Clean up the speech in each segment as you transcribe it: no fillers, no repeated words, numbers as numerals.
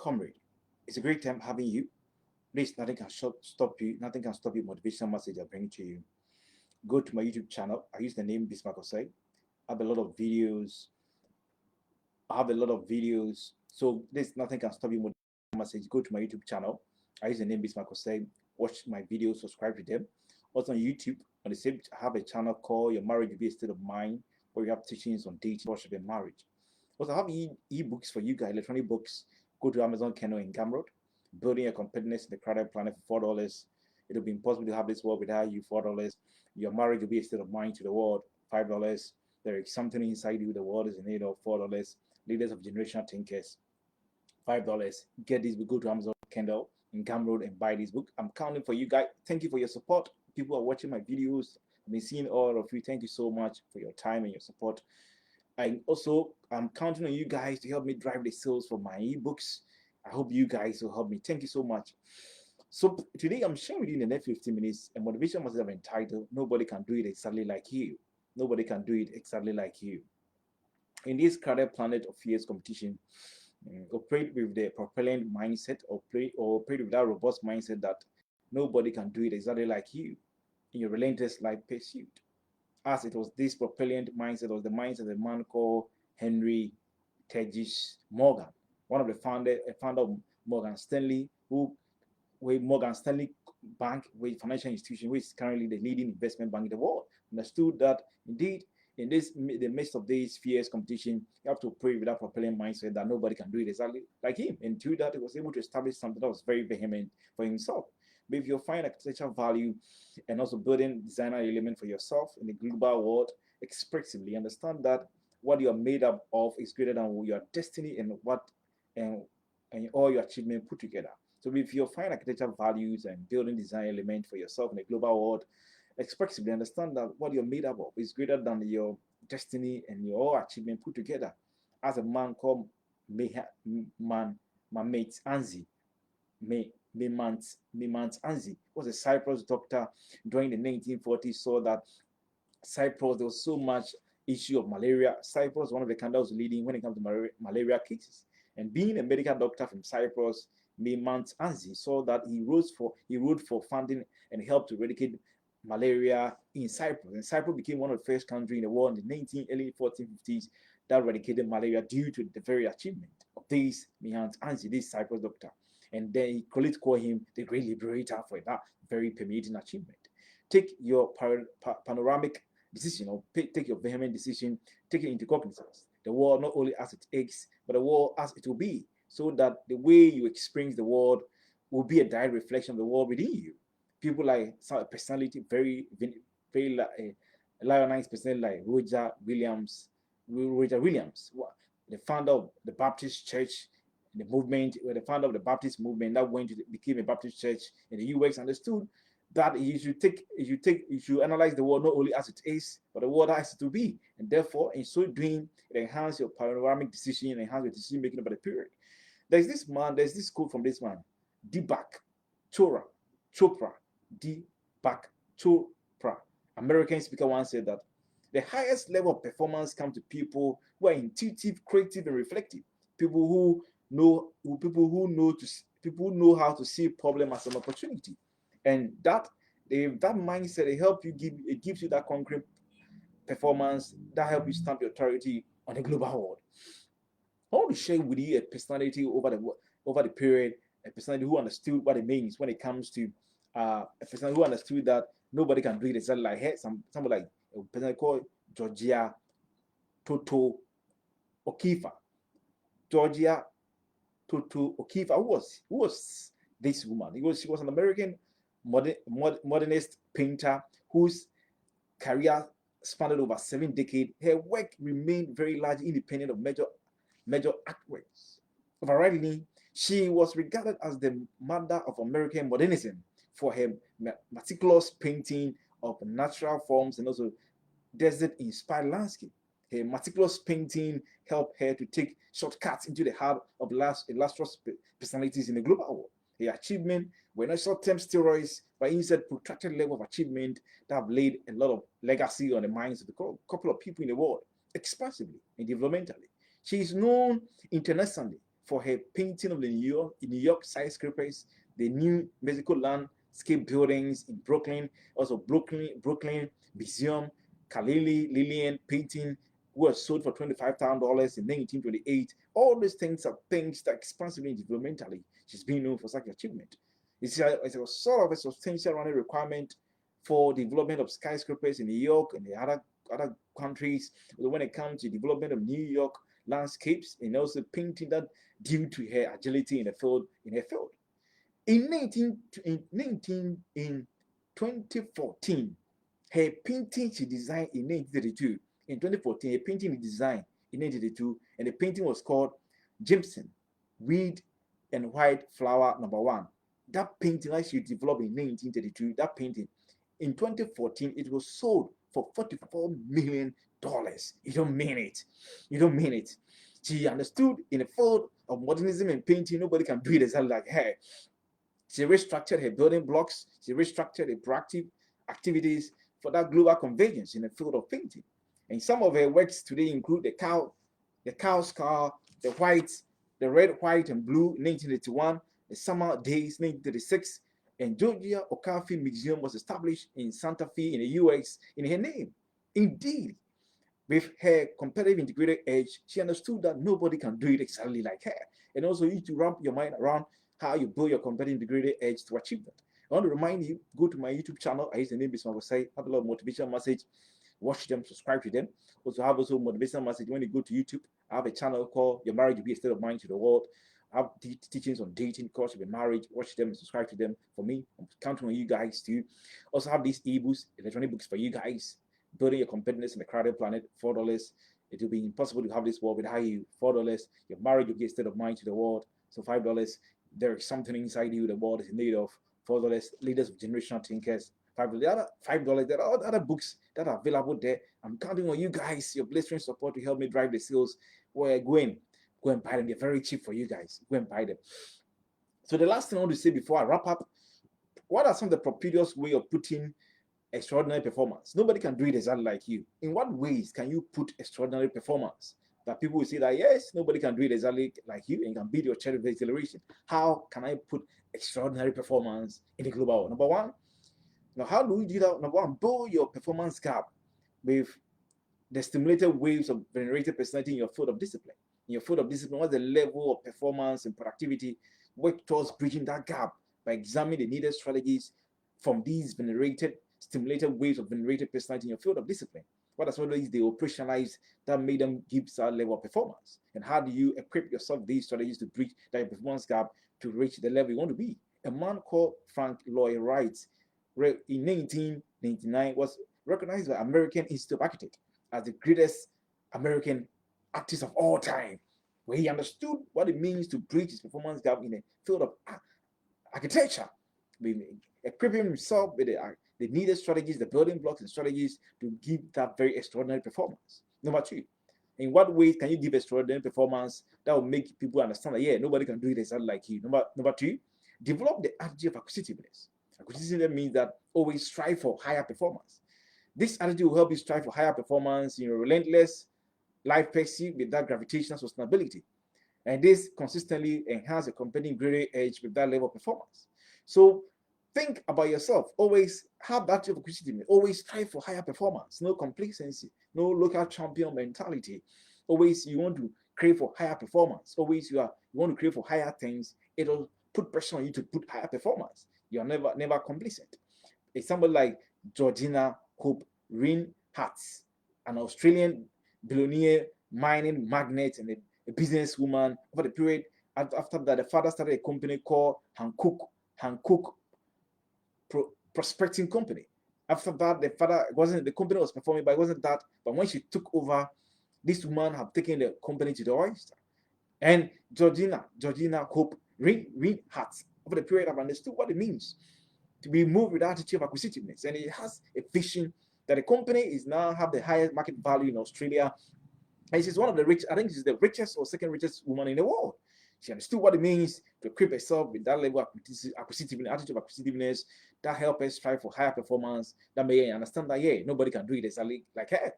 comrade. It's a great time having you. Please, nothing can stop you. Nothing can stop you. Motivational message I bring to you. Go to my YouTube channel. I use the name Bismarck Osei. I have a lot of videos. I have a lot of videos. So this nothing can stop you. Motivational message. Go to my YouTube channel. I use the name Bismarck Osei. Watch my videos. Subscribe to them. Also on YouTube, on the same, I have a channel called Your Marriage Will Be a State of Mind, where we have teachings on dating, worship, and marriage. Also, I have e-books for you guys, electronic books. Go to Amazon Kindle in Gumroad. Building a competitiveness in the crowded planet for $4. It'll be impossible to have this world without you, $4. Your marriage will be a state of mind to the world, $5. There is something inside you the world is in need of, $4. Leaders of generational thinkers, $5. Get this book, go to Amazon Kindle in Gumroad and buy this book. I'm counting for you guys. Thank you for your support. People are watching my videos. I've been seeing all of you. Thank you so much for your time and your support. I'm counting on you guys to help me drive the sales for my ebooks. I hope you guys will help me. Thank you so much. So today I'm sharing with you in the next 15 minutes a motivation message I've entitled "Nobody Can Do It Exactly Like You." Nobody can do it exactly like you. In this crowded planet of fierce competition, operate with the propellant mindset or operate with that robust mindset that nobody can do it exactly like you in your relentless life pursuit. As it was this propellant mindset was the mindset of a man called Henry Tegis Morgan, one of the founder of Morgan Stanley, who with Morgan Stanley Bank, with financial institution, which is currently the leading investment bank in the world, understood that indeed in the midst of this fierce competition, you have to pray with that propelling mindset that nobody can do it exactly like him. And through that, he was able to establish something that was very vehement for himself. But if you find architectural value and also building designer element for yourself in the global world expressively, understand that what you are made up of is greater than your destiny and and all your achievement put together. So if you find architectural values and building design element for yourself in the global world, expressively understand that what you're made up of is greater than your destiny and your achievement put together. As a man called Mamet Anzi, Mimant Anzi was a Cyprus doctor during the 1940s, saw that Cyprus, there was so much issue of malaria. Cyprus, one of the countries leading when it comes to malaria cases. And being a medical doctor from Cyprus, Mimant Anzi saw that he wrote for funding and helped to eradicate malaria in Cyprus. And Cyprus became one of the first countries in the world in the early 1450s that eradicated malaria due to the very achievement of this Mimant Anzi, this Cyprus doctor. And then colleagues call him the great liberator for that very permeating achievement. Take your panoramic decision, or take your vehement decision, take it into cognizance. The world not only as it is, but the world as it will be, so that the way you experience the world will be a direct reflection of the world within you. People like some personality, very lionized personality like Roger Williams, the founder of the Baptist Church, the movement, the founder of the Baptist movement that became a Baptist church in the US, understood that you should analyze the world not only as it is, but the world as it to be. And therefore, in so doing, it enhances your panoramic decision, enhance your decision making about the period. There's this quote from this man, Deepak Chopra, Deepak Chopra. American speaker once said that the highest level of performance comes to people who are intuitive, creative, and reflective. People who know how to see problem as an opportunity. And that mindset, it gives you that concrete performance that helps you stamp your authority on the global world. I want to share with you a personality over the period, a personality who understood what it means when it comes to a personality who understood that nobody can do it exactly like her. Somebody like a person called Georgia Toto Okifa. Georgia Toto Okifa, who was this woman? She was an American modernist painter whose career spanned over 7 decades. Her work remained very largely independent of major artworks. Overridingly, she was regarded as the mother of American modernism for her meticulous painting of natural forms and also desert-inspired landscape. Her meticulous painting helped her to take shortcuts into the heart of illustrious personalities in the global world. Her achievements were not short-term steroids, but instead protracted level of achievement that have laid a lot of legacy on the minds of a couple of people in the world, expansively and developmentally. She is known internationally for her painting of the New York skyscrapers, the new Mexico landscape buildings in Brooklyn, also Brooklyn Museum, Kalili Lillian painting was sold for $25,000 in 1928. All these things are things that expansively and developmentally she's being known for such achievement. It's a sort of a substantial running requirement for development of skyscrapers in New York and the other countries when it comes to development of New York landscapes and also painting that due to her agility in her field. In 2014, her painting she designed in 1932. In 2014, a painting designed in 1932, and the painting was called Jimson, Weed and White Flower Number One. That painting, like she developed in 1932, that painting in 2014, it was sold for $44 million. You don't mean it. You don't mean it. She understood in the field of modernism and painting, nobody can do it exactly like her. She restructured her building blocks. She restructured her proactive activities for that global convergence in the field of painting. And some of her works today include the cow skull, the red, white, and blue, 1981, the summer days, 1936, and Georgia Okafi Museum was established in Santa Fe in the US in her name. Indeed, with her competitive integrated edge, she understood that nobody can do it exactly like her. And also, you need to wrap your mind around how you build your competitive integrated edge to achieve that. I want to remind you, go to my YouTube channel. I use the name Bismarck Osai, have a lot of motivational message. Watch them, subscribe to them. Also have motivational message when you go to YouTube. I have a channel called Your Marriage Will Be a State of Mind to the World. I have teachings on dating, course of marriage. Watch them and subscribe to them. For me, I'm counting on you guys too. Also have these ebooks, electronic books for you guys. Building your competitiveness in the crowded planet, $4. It will be impossible to have this world without you. $4. Your marriage will be a state of mind to the world. So $5. There is something inside you the world is in need of. $4. Leaders of generational thinkers. $5. There are other books that are available there. I'm counting on you guys, your blessing support to help me drive the sales. Where go and buy them. They're very cheap for you guys. Go and buy them. So the last thing I want to say before I wrap up, what are some of the propitious way of putting extraordinary performance? Nobody can do it exactly like you. In what ways can you put extraordinary performance that people will say that yes, nobody can do it exactly like you and you can beat your chest with acceleration? How can I put extraordinary performance in the global world? Number one, now how do we do that? Number one, build your performance gap with the stimulated waves of venerated personality in your field of discipline. In your field of discipline, what's the level of performance and productivity? Work towards bridging that gap by examining the needed strategies from these stimulated waves of venerated personality in your field of discipline. What are some of these they operationalize that made them give that level of performance? And how do you equip yourself with these strategies to bridge that performance gap to reach the level you want to be? A man called Frank Lloyd Wright in 1999 was recognized by American Institute of Architects as the greatest American artist of all time, where he understood what it means to bridge his performance gap in the field of architecture, equipping himself with the needed strategies, the building blocks and strategies to give that very extraordinary performance. Number two, in what ways can you give extraordinary performance that will make people understand that, yeah, nobody can do it exactly like you? Number two, develop the attitude of acquisitiveness. Acquisitiveness means that always strive for higher performance. This attitude will help you strive for higher performance in your relentless life pursuit with that gravitational sustainability. And this consistently enhance a company greater edge with that level of performance. So think about yourself. Always have that type of acquisitiveness. Always strive for higher performance. No complacency. No local champion mentality. Always you want to crave for higher performance. Always you want to crave for higher things. It'll put pressure on you to put higher performance. You are never complacent. It's somebody like Georgina Hope Reinhardt, an Australian billionaire, mining magnate, and a businesswoman. Over the period after that, the father started a company called Hankook Prospecting Company. After that, the company was performing, but it wasn't that. But when she took over, this woman had taken the company to the oyster. And Georgina Hope Reinhardt, over the period, I've understood what it means to be moved with the attitude of acquisitiveness. And it has a vision that the company is now have the highest market value in Australia. And she's one of the rich, I think she's the richest or second richest woman in the world. She understood what it means to equip herself with that level of acquisitiveness, attitude of acquisitiveness that help us strive for higher performance, that may understand that, yeah, nobody can do it exactly like her,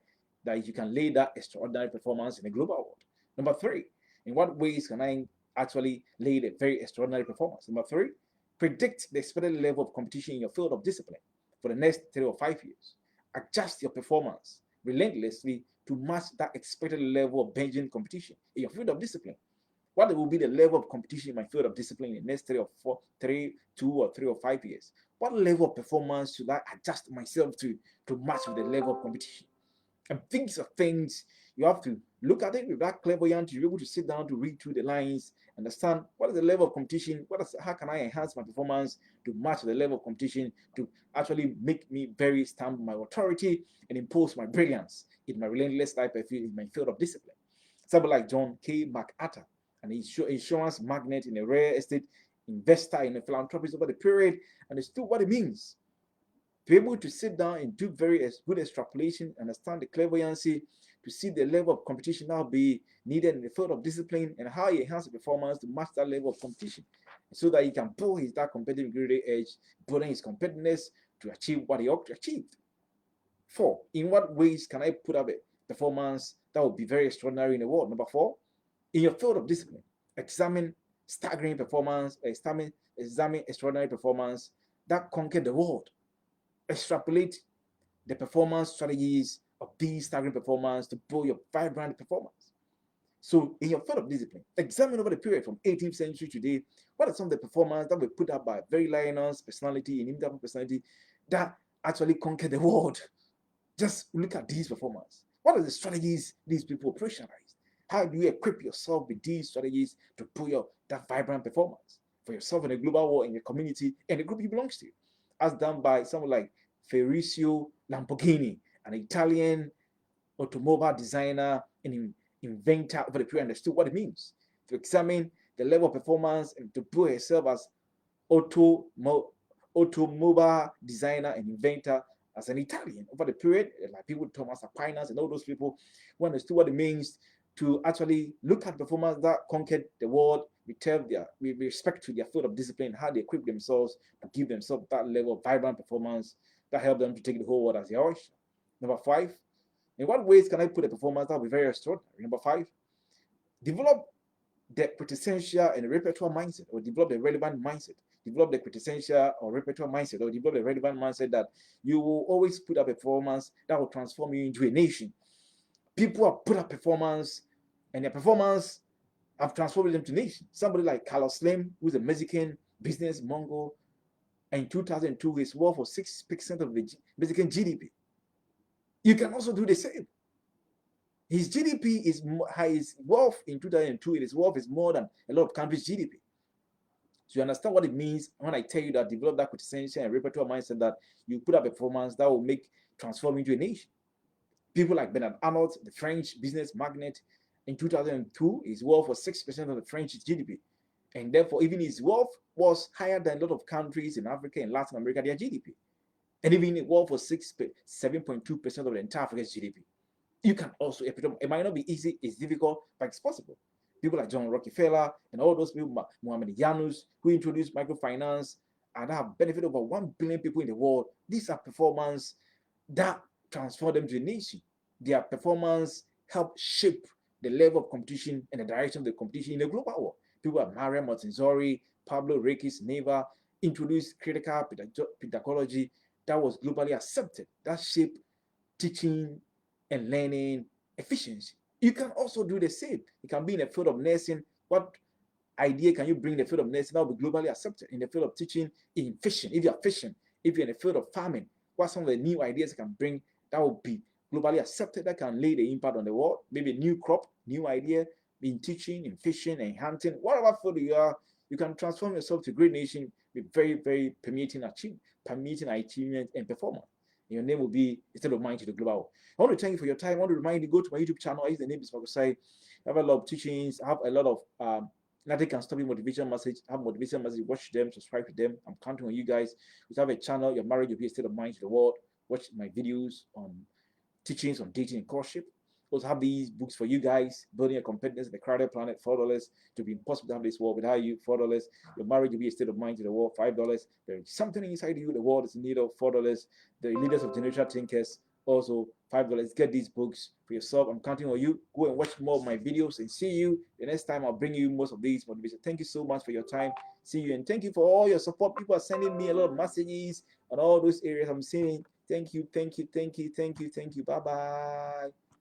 that you can lay that extraordinary performance in the global world. Number three, in what ways can I actually laid a very extraordinary performance. Number three, predict the expected level of competition in your field of discipline for the next 3 or 5 years. Adjust your performance relentlessly to match that expected level of benching competition in your field of discipline. What will be the level of competition in my field of discipline in the next 2 or 3 or 5 years? What level of performance should I adjust myself to match with the level of competition? And things are things you have to look at it with that clairvoyant to be able to sit down to read through the lines, understand what is the level of competition, how can I enhance my performance to match the level of competition to actually make me very stamp my authority and impose my brilliance in my relentless life in my field of discipline. Somebody like John K. MacArthur, an insurance magnate in a real estate investor in a philanthropist over the period, understood what it means to be able to sit down and do very good extrapolation, understand the clairvoyancy, to see the level of competition that will be needed in the field of discipline and how he enhances performance to match that level of competition so that he can pull his that competitive greater edge, building his competitiveness to achieve what he ought to achieve. Four, in what ways can I put up a performance that will be very extraordinary in the world? Number four, in your field of discipline, examine staggering performance, examine extraordinary performance that conquered the world. Extrapolate the performance strategies of these staggering performance to build your vibrant performance. So in your field of discipline, examine over the period from 18th century today, what are some of the performance that were put up by very lioness personality and inimitable personality that actually conquered the world? Just look at these performance. What are the strategies these people operationalize? How do you equip yourself with these strategies to put your that vibrant performance for yourself in the global world, in your community, and the group you belong to? As done by someone like Ferruccio Lamborghini, an Italian automobile designer and inventor over the period, understood what it means to examine the level of performance and to put herself as automobile designer and inventor as an Italian over the period, like people Thomas Aquinas and all those people who understood what it means to actually look at performance that conquered the world with respect to their field of discipline, how they equip themselves to give themselves that level of vibrant performance that help them to take the whole world as their oyster. Number five, in what ways can I put a performance that will be very extraordinary? Number five, develop the quintessential and repertoire mindset, or develop the relevant mindset. Develop the quintessential or repertoire mindset, or develop the relevant mindset that you will always put up a performance that will transform you into a nation. People have put up performance, and their performance have transformed them to nations. Somebody like Carlos Slim, who's a Mexican business mogul, and in 2002, his wealth was 6% of the Mexican GDP. You can also do the same. His GDP is his wealth in 2002. His wealth is more than a lot of countries' GDP. So you understand what it means when I tell you that develop that quintessential and repertoire mindset that you put up a performance that will transform into a nation. People like Bernard Arnault, the French business magnate, in 2002, his wealth was 6% of the French GDP. And therefore, even his wealth was higher than a lot of countries in Africa and Latin America, their GDP. And even his wealth was 7.2% of the entire Africa's GDP. You can also, it might not be easy, it's difficult, but it's possible. People like John Rockefeller and all those people, Mohamed Yunus, who introduced microfinance and have benefited over 1 billion people in the world. These are performance that transform them to a nation. Their performance help shape the level of competition and the direction of the competition in the global world. People like Maria Montessori, Pablo Requis Neva introduced critical pedagogy that was globally accepted, that shaped teaching and learning efficiency. You can also do the same. You can be in the field of nursing. What idea can you bring in the field of nursing that will be globally accepted? In the field of teaching, in fishing, if you're fishing, if you're in the field of farming, what some of the new ideas you can bring that will be globally accepted, that can lay the impact on the world? Maybe a new crop, new idea in teaching, in fishing, and hunting. Whatever field you are, you can transform yourself to a great nation with very, very permeating achievement and performance. Your name will be instead of mind to the global. I want to thank you for your time. I want to remind you, go to my YouTube channel. I use the name is Marcosai. I have a lot of teachings. I have a lot of nothing can stop you motivation message. I have motivation message. Watch them, subscribe to them. I'm counting on you guys. We have a channel. Your marriage will be a state of mind to the world. Watch my videos on teachings on dating and courtship. Also have these books for you guys, Building a Competitiveness in the Crowded Planet, $4. To be impossible to have this world without you, $4. Your marriage will be a state of mind to the world, $5. There is something inside you, the world is in need of, $4. The leaders of generational thinkers, also $5. Get these books for yourself. I'm counting on you. Go and watch more of my videos and see you the next time. I'll bring you most of these motivation. Thank you so much for your time. See you, and thank you for all your support. People are sending me a lot of messages on all those areas. I'm saying thank you, thank you, thank you, thank you, thank you. Bye bye.